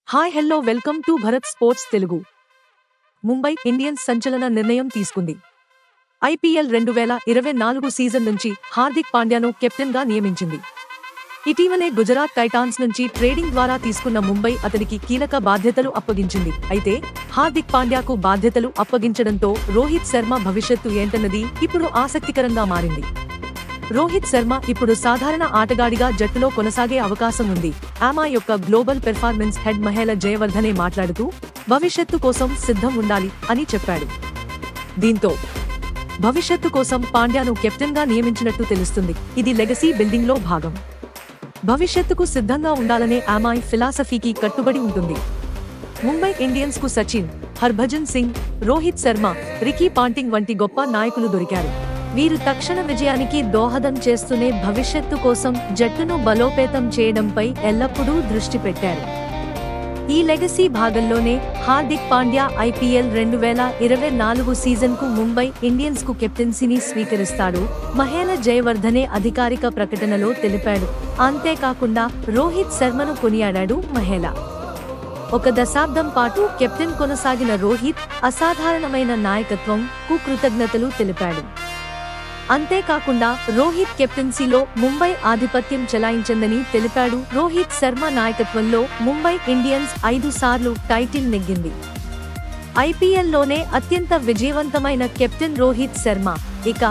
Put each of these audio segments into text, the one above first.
Hi hello welcome to Bharat sports Telugu. Mumbai Indians సంచలన నిర్ణయం తీసుకుంది. ఐపీఎల్ 2024 సీజన్ నుంచి హార్దిక్ పాండ్యాను కెప్టెన్ గా నియమించింది. ఇటీవలే గుజరాత్ టైటాన్స్ నుంచి ట్రేడింగ్ ద్వారా తీసుకున్న ముంబై అతనికి కీలక బాధ్యతలు అప్పగించింది. అయితే హార్దిక్ పాండ్యాకు బాధ్యతలు అప్పగించడంతో రోహిత్ శర్మ భవిష్యత్తు ఏంటన్నది ఇప్పుడు ఆసక్తికరంగా మారింది. రోహిత్ శర్మ ఇప్పుడు సాధారణ ఆటగాడిగా జట్టులో కొనసాగే అవకాశం ఉంది. ఆమా యొక్క global performance head Mahela Jayawardene మాట్లాడుతూ భవిష్యత్తు కోసం సిద్ధం ఉండాలి అని చెప్పాడు. దీంతో భవిష్యత్తు కోసం పాండ్యాను కెప్టెన్ గా నియమించినట్టు తెలుస్తుంది. ఇది లెగసీ బిల్డింగ్ లో భాగం. భవిష్యత్తుకు సిద్ధంగా ఉండాలనే ఆమాయ్ ఫిలాసఫీకి కట్టుబడి ఉంటుంది. ముంబై ఇండియన్స్ కు సచిన్, హర్భజన్ సింగ్, రోహిత్ శర్మ, రికీ పాంటింగ్ వంటి గొప్ప నాయకులు దొరికారు. వీరు తక్షణ విజయానికి దోహదం చేస్తూనే భవిష్యత్తు కోసం జట్టును బలోపేతం చేయడంపై ఎల్లప్పుడూ దృష్టి పెట్టారు. ఈ లెగసీ భాగంలోనే హార్దిక్ పాండ్యా ఐపీఎల్ 2024 సీజన్ కు ముంబై ఇండియన్స్ కు కెప్టెన్సీని స్వీకరిస్తాడు. మహేల జయవర్ధనే అధికారిక ప్రకటనలో తెలిపాడు. అంతేకాకుండా రోహిత్ శర్మను కొనియాడాడు మహేల. ఒక దశాబ్దం పాటు కెప్టెన్ కొనసాగిన రోహిత్ అసాధారణమైన నాయకత్వం కు కృతజ్ఞతలు తెలిపాడు. అంతేకాకుండా రోహిత్ కెప్టెన్సీలో ముంబై ఆధిపత్యం చెలాయించిందని తెలిపాడు. రోహిత్ శర్మ నాయకత్వంలో ముంబై ఇండియన్స్ 5 సార్లు టైటిల్ నెగ్గింది. ఐపీఎల్లోనే అత్యంత విజయవంతమైన కెప్టెన్ రోహిత్ శర్మ. ఇక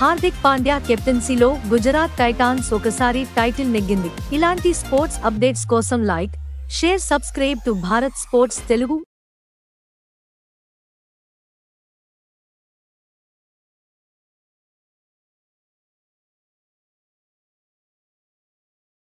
హార్దిక్ పాండ్యా కెప్టెన్సీలో గుజరాత్ టైటాన్స్ ఒకసారి టైటిల్ నెగ్గింది. ఇలాంటి స్పోర్ట్స్ అప్డేట్స్ కోసం like, share, subscribe to Bharat sports Telugu.